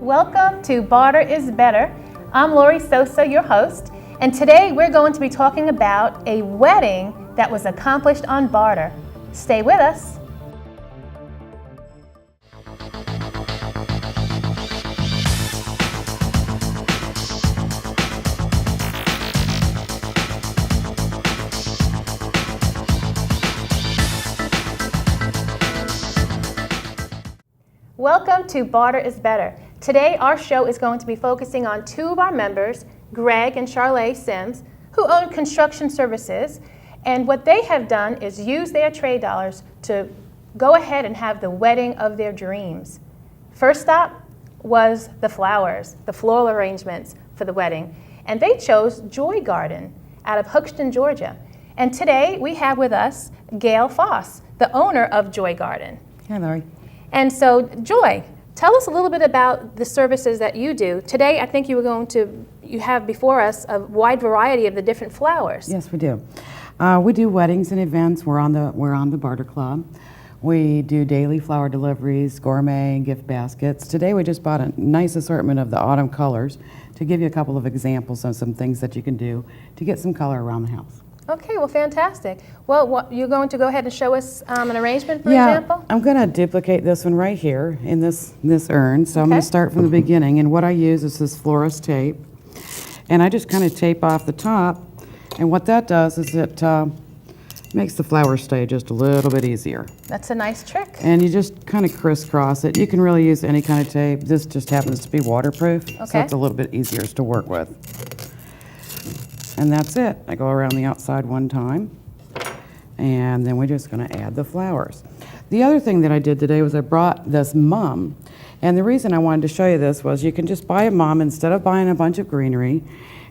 Welcome to Barter is Better. I'm Laurie Sossa, your host, and today we're going to be talking about a wedding that was accomplished on barter. Stay with us. Welcome to Barter is Better. Today our show is going to be focusing on two of our members, Greg and Charlotte Sims, who own construction services, and what they have done is use their trade dollars to go ahead and have the wedding of their dreams. First stop was the flowers, the floral arrangements for the wedding, and they chose Joy Garden out of Hookton, Georgia. And today we have with us Gail Foss, the owner of Joy Garden. Hi, Laurie. And so, Joy, tell us a little bit about the services that you do. Today, I think you have before us a wide variety of the different flowers. Yes, we do. We do weddings and events. We're on the Barter Club. We do daily flower deliveries, gourmet, and gift baskets. Today, we just bought a nice assortment of the autumn colors to give you a couple of examples of some things that you can do to get some color around the house. Okay, well, fantastic. Well, you're going to go ahead and show us an arrangement, for example? I'm going to duplicate this one right here in this urn. So I'm going to start from the beginning, and what I use is this florist tape, and I just kind of tape off the top, and what that does is it makes the flower stay just a little bit easier. That's a nice trick. And you just kind of crisscross it. You can really use any kind of tape. This just happens to be waterproof, so it's a little bit easier to work with. And that's it. I go around the outside one time, and then we're just going to add the flowers. The other thing that I did today was I brought this mum, and the reason I wanted to show you this was you can just buy a mum instead of buying a bunch of greenery,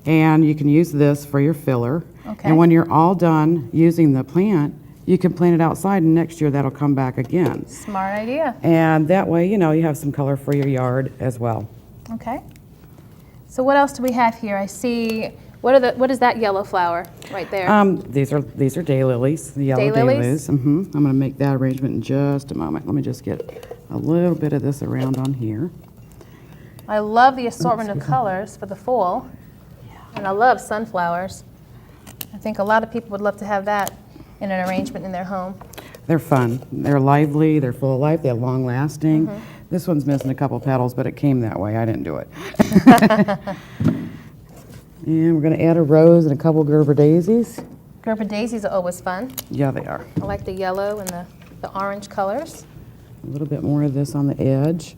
and you can use this for your filler. Okay. And when you're all done using the plant, you can plant it outside, and next year that'll come back again. Smart idea. And that way, you have some color for your yard as well. Okay. So what else do we have here? I see. What is that yellow flower right there? These are daylilies, the yellow daylilies. I'm going to make that arrangement in just a moment. Let me just get a little bit of this around on here. I love the assortment of colors for the fall, and I love sunflowers. I think a lot of people would love to have that in an arrangement in their home. They're fun. They're lively. They're full of life. They're long-lasting. This one's missing a couple petals, but it came that way. I didn't do it. And we're going to add a rose and a couple Gerber daisies. Gerber daisies are always fun. Yeah, they are. I like the yellow and the orange colors. A little bit more of this on the edge.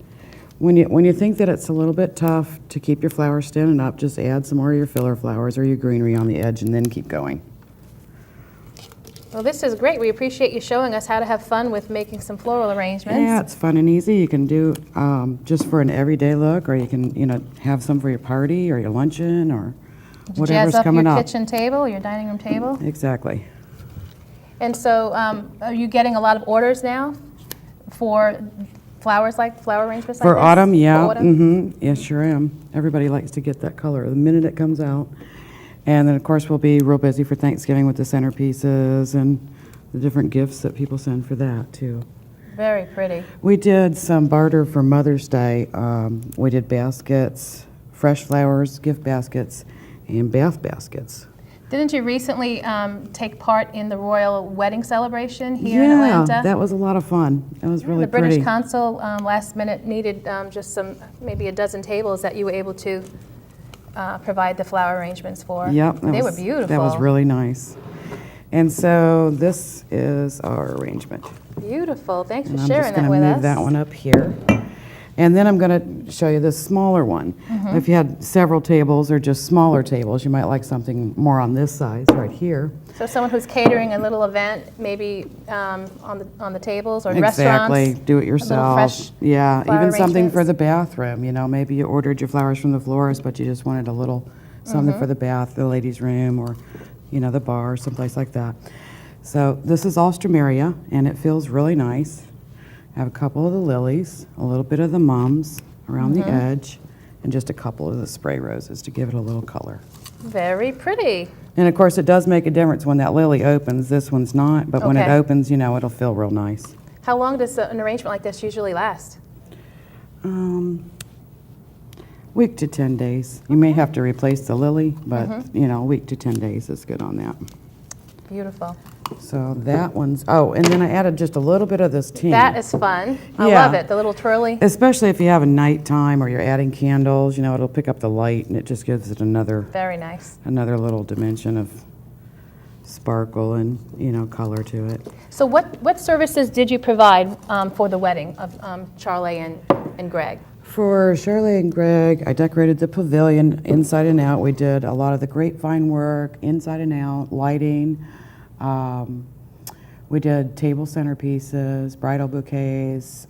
When you think that it's a little bit tough to keep your flowers standing up, just add some more of your filler flowers or your greenery on the edge and then keep going. Well, this is great. We appreciate you showing us how to have fun with making some floral arrangements. Yeah, it's fun and easy. You can do just for an everyday look, or you can have some for your party or your luncheon or whatever's coming up. Jazz up your kitchen table, your dining room table. Exactly. And so, are you getting a lot of orders now for flower arrangements like this? For autumn, yeah. For autumn? Yes, sure am. Everybody likes to get that color the minute it comes out. And then, of course, we'll be real busy for Thanksgiving with the centerpieces and the different gifts that people send for that, too. Very pretty. We did some barter for Mother's Day. We did baskets, fresh flowers, gift baskets, and bath baskets. Didn't you recently take part in the royal wedding celebration here in Atlanta? Yeah, that was a lot of fun. That was really pretty. The British consul last minute needed just maybe a dozen tables that you were able to provide the flower arrangements for. Yep. They were beautiful. That was really nice. And so this is our arrangement. Beautiful. Thanks for And sharing that with I'm us. just going to move that one up here. And then I'm going to show you this smaller one. If you had several tables or just smaller tables, you might like something more on this size right here. So someone who's catering a little event, maybe on the tables or Exactly. restaurants. Do it yourself. Fresh yeah, flower even something for arrangements. the bathroom. Maybe you ordered your flowers from the florist, but you just wanted a little something for the bath, the ladies' room, or the bar, someplace like that. So this is Alstroemeria, and it feels really nice. I have a couple of the lilies, a little bit of the mums around the edge, and just a couple of the spray roses to give it a little color. Very pretty. And of course, it does make a difference when that lily opens. This one's not, but when it opens, it'll feel real nice. How long does an arrangement like this usually last? Week to 10 days. You may have to replace the lily, but you know, a week to 10 days is good on that. Beautiful. So that one's, oh, and then I added just a little bit of this tin. That is fun. I Yeah. love it, the little twirly. Especially if you have a nighttime or you're adding candles, you know, it'll pick up the light and it just gives it another Very nice. little dimension of sparkle and, you know, color to it. So what services did you provide for the wedding of Charlie and Greg? For Shirley and Greg, I decorated the pavilion inside and out. We did a lot of the grapevine work, inside and out, lighting. We did table centerpieces, bridal bouquets,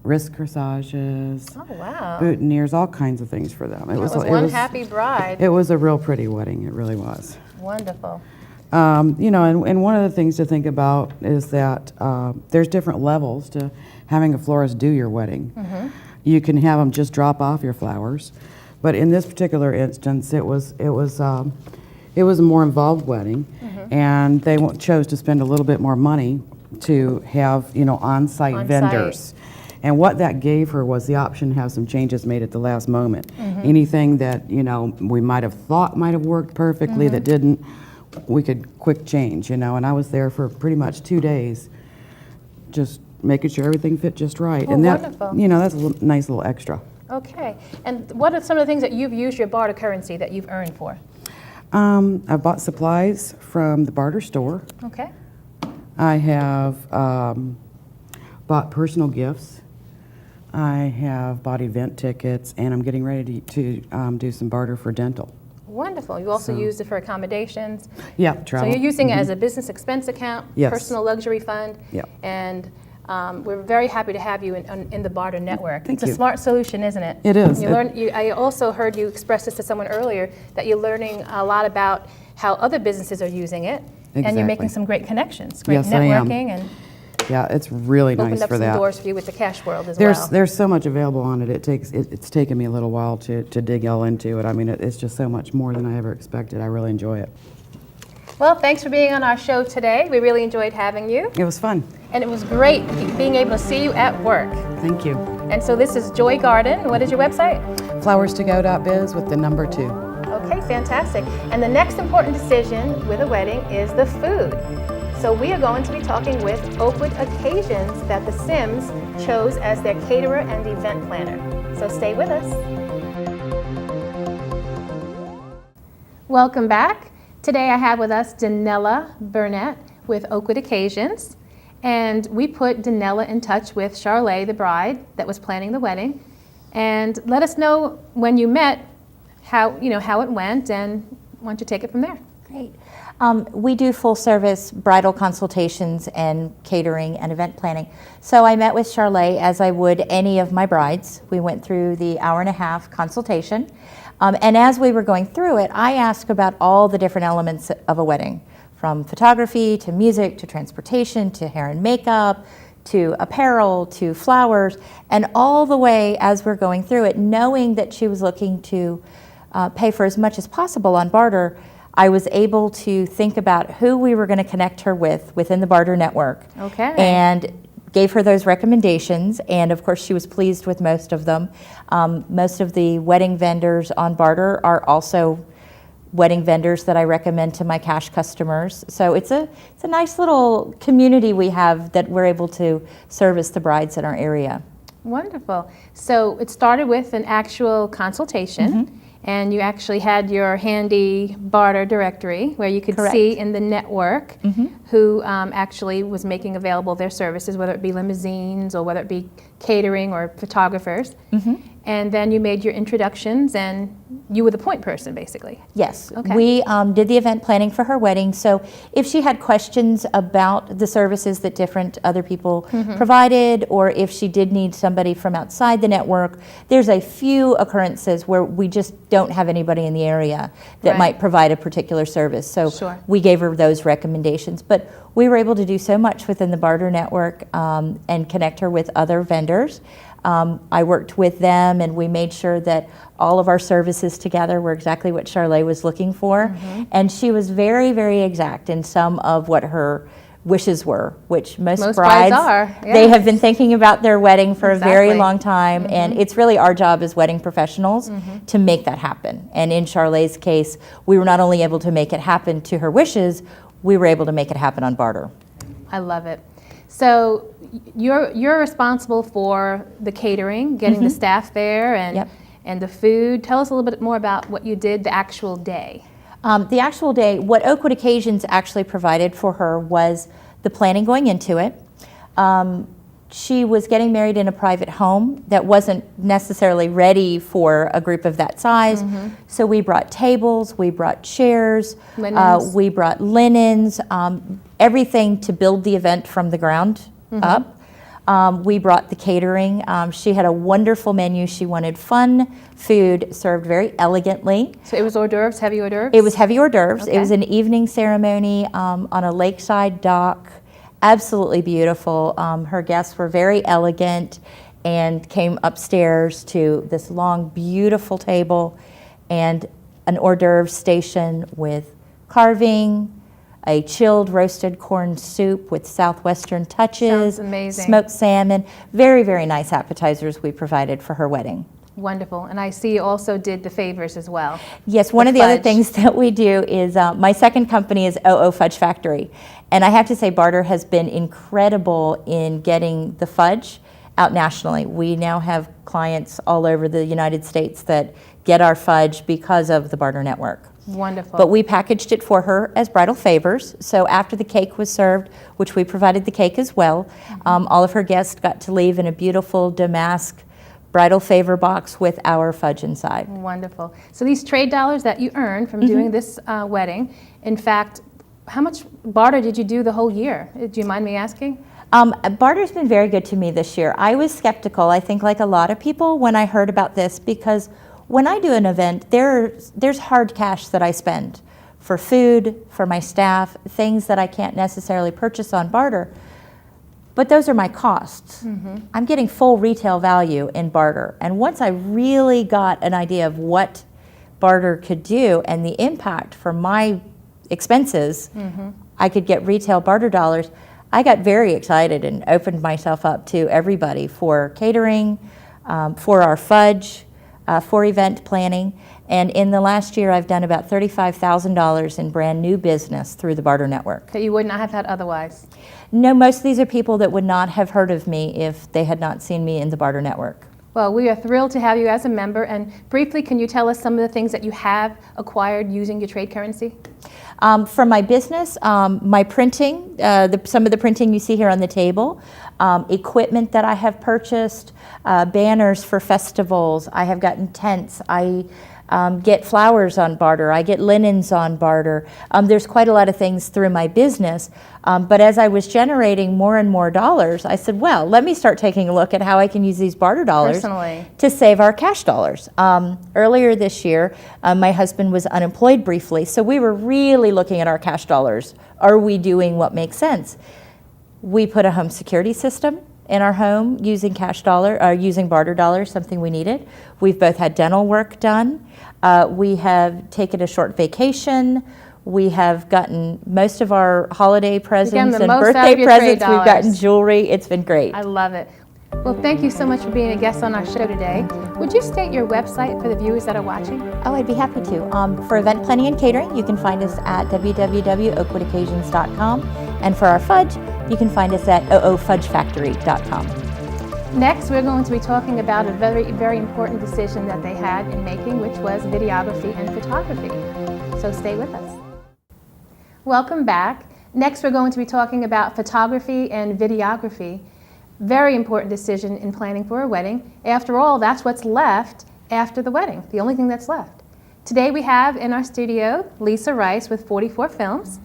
wrist corsages, Oh, wow. boutonnieres, all kinds of things for them. It was one happy bride. It was a real pretty wedding. It really was. Wonderful. You know, and one of the things to think about is that there's different levels to having a florist do your wedding. You can have them just drop off your flowers, but in this particular instance, it was a more involved wedding, and they chose to spend a little bit more money to have, you know, on-site vendors. And what that gave her was the option to have some changes made at the last moment. Anything that, you know, we might have thought might have worked perfectly that didn't, we could quick change, you know. And I was there for pretty much 2 days, just making sure everything fit just right. Oh, and that, wonderful. you know, that's a nice little extra. Okay. And what are some of the things that you've used your barter currency that you've earned for? I bought supplies from the Barter store. Okay. I have bought personal gifts. I have bought event tickets, and I'm getting ready to do some barter for dental. Wonderful. You also used it for accommodations. Yeah, So travel. you're using it as a business expense account, Yes. personal luxury fund, Yep. and we're very happy to have you in the Barter network. Thank It's you. a smart solution, isn't it? It is. I also heard you express this to someone earlier, that you're learning a lot about how other businesses are using it, and you're making Exactly. some great connections, great Yes, I am. networking, and Yeah, it's really opened nice up for some that. doors for you with the cash world as There's well. there's so much available on it. It's taken me a little while to dig all into it. I mean, it's just so much more than I ever expected. I really enjoy it. Well, thanks for being on our show today. We really enjoyed having you, It was fun. and it was great being able to see you at work. Thank you. And so this is Joy Garden. What is your website? Flowerstogo.biz with the number 2. Okay, fantastic. And the next important decision with a wedding is the food. So we are going to be talking with Oakwood Occasions that the Sims chose as their caterer and event planner. So stay with us. Welcome back. Today I have with us Dannella Burnett with Oakwood Occasions. And we put Dannella in touch with Charlay, the bride that was planning the wedding. And let us know when you met how it went, and why don't you take it from there? Great. We do full service bridal consultations and catering and event planning. So I met with Charlay as I would any of my brides. We went through the hour-and-a-half consultation. And as we were going through it, I asked about all the different elements of a wedding, from photography to music to transportation to hair and makeup to apparel to flowers, and all the way as we're going through it, knowing that she was looking to pay for as much as possible on barter, I was able to think about who we were going to connect her with within the Barter network. Okay. And gave her those recommendations, and of course she was pleased with most of them. Most of the wedding vendors on Barter are also wedding vendors that I recommend to my cash customers. So it's a nice little community we have that we're able to service the brides in our area. Wonderful. So it started with an actual consultation, and you actually had your handy barter directory where you could Correct. see in the network who actually was making available their services, whether it be limousines or whether it be catering or photographers. And then you made your introductions, and you were the point person, basically. Yes, Okay. we did the event planning for her wedding. So if she had questions about the services that different other people provided, or if she did need somebody from outside the network, there's a few occurrences where we just don't have anybody in the area that Right. might provide a particular service. So Sure. we gave her those recommendations. But we were able to do so much within the Barter network and connect her with other vendors. I worked with them, and we made sure that all of our services together were exactly what Charlay was looking for. And she was very, very exact in some of what her wishes were, which most brides are, they yes. have been thinking about their wedding for a very Exactly. long time, and it's really our job as wedding professionals to make that happen. And in Charlay's case, we were not only able to make it happen to her wishes, we were able to make it happen on Barter. I love it. So you're responsible for the catering, getting the staff there, and Yep. and the food. Tell us a little bit more about what you did the actual day. The actual day, what Oakwood Occasions actually provided for her was the planning going into it. She was getting married in a private home that wasn't necessarily ready for a group of that size. So we brought tables, we brought chairs, Linens. we brought linens, everything to build the event from the ground up. We brought the catering. She had a wonderful menu. She wanted fun food served very elegantly. So it was hors d'oeuvres, heavy hors d'oeuvres? It was heavy hors d'oeuvres. Okay. It was an evening ceremony on a lakeside dock. Absolutely beautiful. Her guests were very elegant and came upstairs to this long, beautiful table and an hors d'oeuvre station with carving, a chilled roasted corn soup with southwestern touches, Sounds amazing. smoked salmon, very, very nice appetizers we provided for her wedding. Wonderful. And I see you also did the favors as well. Yes, one The of the other fudge. things that we do is, my second company is OO Fudge Factory. And I have to say Barter has been incredible in getting the fudge out nationally. We now have clients all over the United States that get our fudge because of the Barter network. Wonderful. But we packaged it for her as bridal favors. So after the cake was served, which we provided the cake as well, all of her guests got to leave in a beautiful damask bridal favor box with our fudge inside. Wonderful. So these trade dollars that you earned from doing this wedding, in fact, how much barter did you do the whole year? Do you mind me asking? Barter's been very good to me this year. I was skeptical, I think like a lot of people, when I heard about this, because when I do an event, there's hard cash that I spend for food, for my staff, things that I can't necessarily purchase on Barter. But those are my costs. I'm getting full retail value in Barter. And once I really got an idea of what Barter could do and the impact for my expenses, I could get retail Barter dollars. I got very excited and opened myself up to everybody for catering, for our fudge, for event planning. And in the last year, I've done about $35,000 in brand new business through the Barter network. That you would not have had otherwise. No, most of these are people that would not have heard of me if they had not seen me in the Barter network. Well, we are thrilled to have you as a member. And briefly, can you tell us some of the things that you have acquired using your trade currency? From my business, my printing, some of the printing you see here on the table, equipment that I have purchased, banners for festivals, I have gotten tents, I get flowers on Barter, I get linens on Barter. There's quite a lot of things through my business, but as I was generating more and more dollars, I said, well, let me start taking a look at how I can use these Barter dollars Personally. to save our cash dollars. Earlier this year, my husband was unemployed briefly, so we were really looking at our cash dollars. Are we doing what makes sense? We put a home security system in our home using using Barter dollars, something we needed. We've both had dental work done. We have taken a short vacation. We have gotten most of our holiday presents the and most out of birthday your trade presents. We've gotten dollars. jewelry. It's been great. I love it. Well, thank you so much for being a guest on our show today. Would you state your website for the viewers that are watching? Oh, I'd be happy to. For event planning and catering, you can find us at www.oakwoodoccasians.com. And for our fudge, you can find us at oofudgefactory.com. Next, we're going to be talking about a very, very important decision that they had in making, which was videography and photography. So stay with us. Welcome back. Next, we're going to be talking about photography and videography. Very important decision in planning for a wedding. After all, that's what's left after the wedding, the only thing that's left. Today we have in our studio Lisa Rice with 44 Films,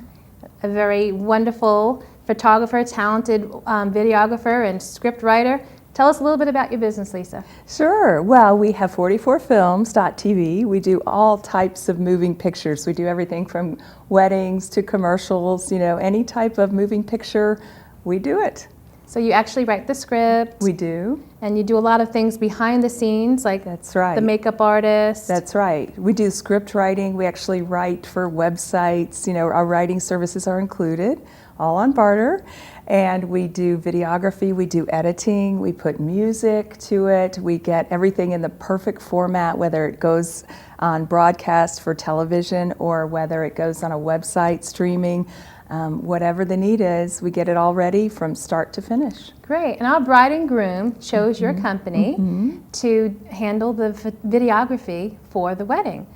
a very wonderful photographer, talented videographer and script writer. Tell us a little bit about your business, Lisa. Sure. Well, we have 44films.tv. We do all types of moving pictures. We do everything from weddings to commercials, any type of moving picture, we do it. So you actually write the script. We do. And you do a lot of things behind the scenes, like That's right. the makeup artist. That's right. We do script writing. We actually write for websites. Our writing services are included. all on Barter. And we do videography, we do editing, we put music to it, we get everything in the perfect format, whether it goes on broadcast for television or whether it goes on a website streaming. Whatever the need is, we get it all ready from start to finish. Great. And our bride and groom chose your company to handle the videography for the wedding.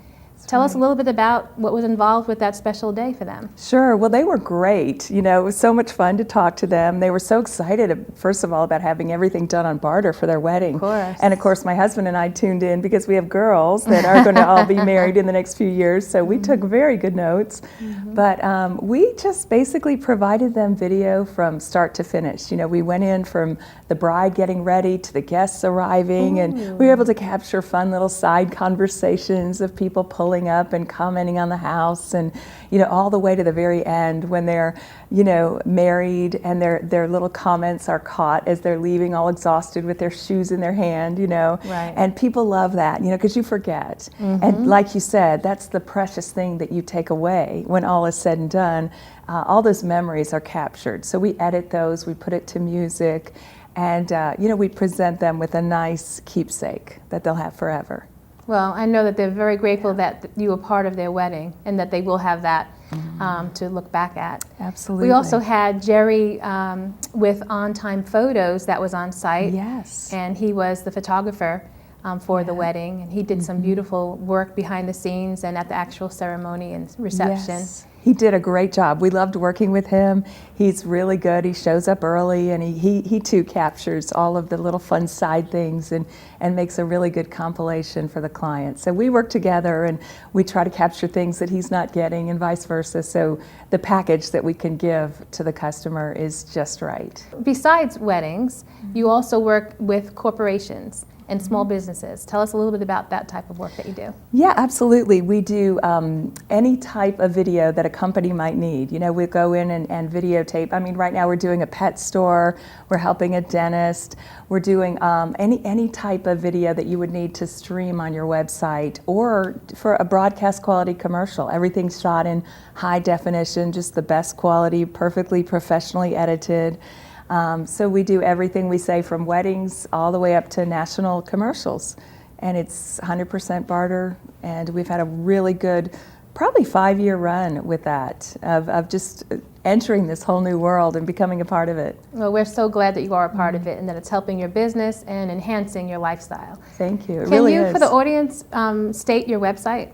Tell us a little bit about what was involved with that special day for them. Sure. Well, they were great. You know, it was so much fun to talk to them. They were so excited, first of all, about having everything done on Barter for their wedding. Of course. And of course, my husband and I tuned in because we have girls that are going to all be married in the next few years. So we took very good notes. But we just basically provided them video from start to finish. You know, we went in from the bride getting ready to the guests arriving, and we were able to capture fun little side conversations of people pulling up and commenting on the house, and you know, all the way to the very end when they're, you know, married and their little comments are caught as they're leaving all exhausted with their shoes in their hand, you know. Right. And people love that, you know, because you forget. And like you said, that's the precious thing that you take away when all is said and done. All those memories are captured. So we edit those, we put it to music, and you know, we present them with a nice keepsake that they'll have forever. Well, I know that they're very grateful that you were part of their wedding and that they will have that to look back at. Absolutely. We also had Jerry with on-time photos that was on site. Yes. And he was the photographer for the wedding, and he did some beautiful work behind the scenes and at the actual ceremony and reception. Yes. He did a great job. We loved working with him. He's really good. He shows up early, and he too captures all of the little fun side things and makes a really good compilation for the client. So we work together, and we try to capture things that he's not getting and vice versa. So the package that we can give to the customer is just right. Besides weddings, you also work with corporations and small businesses. Tell us a little bit about that type of work that you do. Yeah, absolutely. We do any type of video that a company might need. You know, we go in and videotape. I mean, right now we're doing a pet store, we're helping a dentist, we're doing any type of video that you would need to stream on your website or for a broadcast quality commercial. Everything's shot in high definition, just the best quality, perfectly professionally edited. So we do everything we say from weddings all the way up to national commercials. And it's 100% Barter, and we've had a really good, probably 5-year run with that, of just entering this whole new world and becoming a part of it. Well, we're so glad that you are a part of it and that it's helping your business and enhancing your lifestyle. Thank you. It Can really you, is. for the audience, state your website?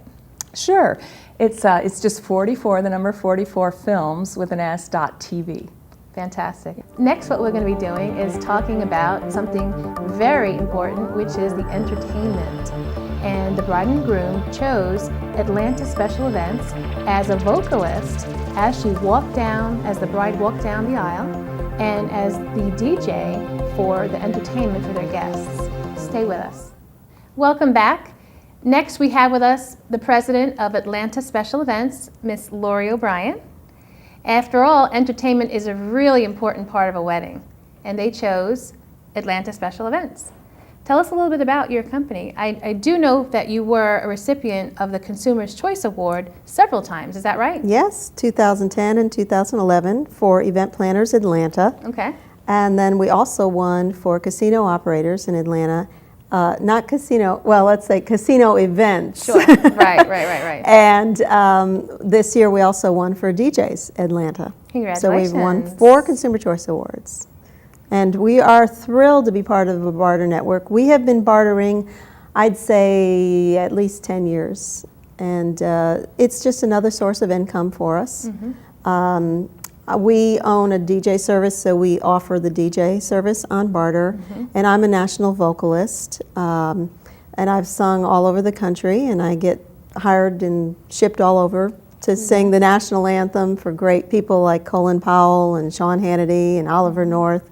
Sure. It's just 44, the number 44 films with an S.TV. Fantastic. Next, what we're going to be doing is talking about something very important, which is the entertainment. And the bride and groom chose Atlanta Special Events as a vocalist as the bride walked down the aisle, and as the DJ for the entertainment for their guests. Stay with us. Welcome back. Next, we have with us the president of Atlanta Special Events, Miss Laurie O'Brien. After all, entertainment is a really important part of a wedding, and they chose Atlanta Special Events. Tell us a little bit about your company. I do know that you were a recipient of the Consumer's Choice Award several times, is that right? Yes, 2010 and 2011 for Event Planners Atlanta. Okay. And then we also won for casino operators in Atlanta. Not casino, well, let's say casino events. Sure, right. And this year we also won for DJs Atlanta. Congratulations. So we've won 4 Consumer Choice Awards. And we are thrilled to be part of the Barter Network. We have been bartering, I'd say, at least 10 years. And it's just another source of income for us. We own a DJ service, so we offer the DJ service on Barter. And I'm a national vocalist. And I've sung all over the country, and I get hired and shipped all over to sing the national anthem for great people like Colin Powell and Sean Hannity and Oliver North.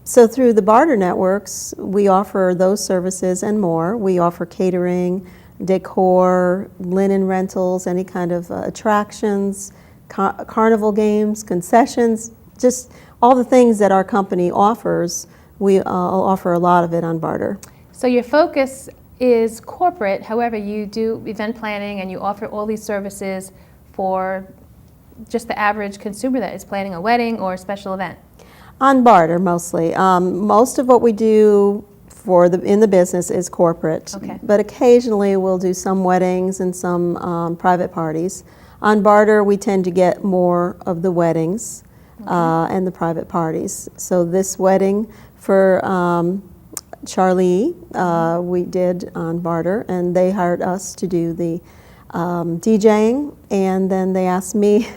So through the Barter Networks, we offer those services and more. We offer catering, decor, linen rentals, any kind of attractions, carnival games, concessions, just all the things that our company offers. We offer a lot of it on Barter. So your focus is corporate, however you do event planning and you offer all these services for just the average consumer that is planning a wedding or a special event? On barter, mostly. Most of what we do in the business is corporate. Okay. But occasionally we'll do some weddings and some private parties. On barter, we tend to get more of the weddings and the private parties. So this wedding for Charlie, we did on barter, and they hired us to do the DJing, and then they asked me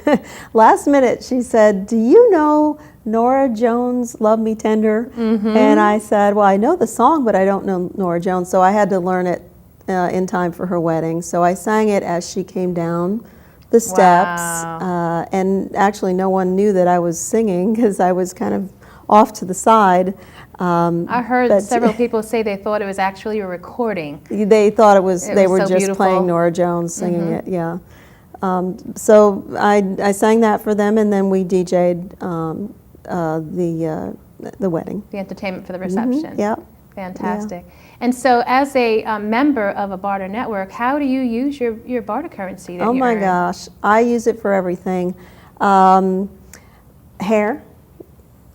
last minute, she said, do you know Norah Jones' Love Me Tender? And I said, well, I know the song, but I don't know Norah Jones, so I had to learn it in time for her wedding. So I sang it as she came down the steps, Wow. and actually no one knew that I was singing because I was kind of off to the side. I heard but several people say they thought it was actually a recording. They thought they was were so just beautiful. playing Norah Jones singing it, yeah. So I sang that for them, and then we DJ'd the wedding. The entertainment for the reception. Yeah. Fantastic. And so as a member of a barter network, how do you use your barter currency that Oh you my earn? gosh, I use it for everything. Hair,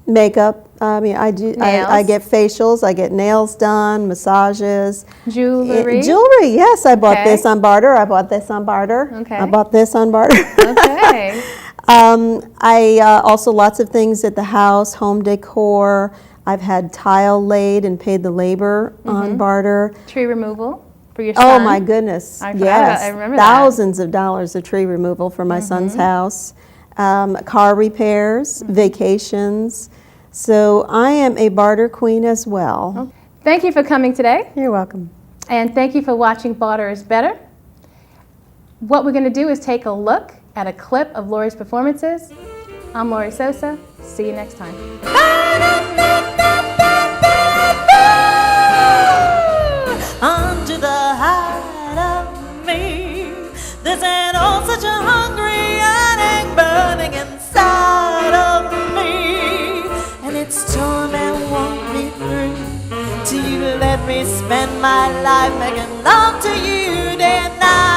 makeup. I mean, I do. I Nails. get facials. I get nails done, massages. Jewelry? Jewelry. Yes, I bought Okay. this on barter. I bought this on barter. Okay. I bought this on barter. Okay. I also lots of things at the house, home decor. I've had tile laid and paid the labor on barter. Tree removal for your Oh son? my goodness! I forgot Yes, I remember that. thousands of dollars of tree removal for my son's house, car repairs, vacations. So I am a barter queen as well. Thank you for coming today, You're welcome. and thank you for watching Barter is Better. What we're going to do is take a look at a clip of Laurie's performances. I'm Laurie Sossa. See you next time. Under the hide of me, there's an old such a hungry yearning burning inside of me, and its torment won't be through till you let me spend my life making love to you day and night.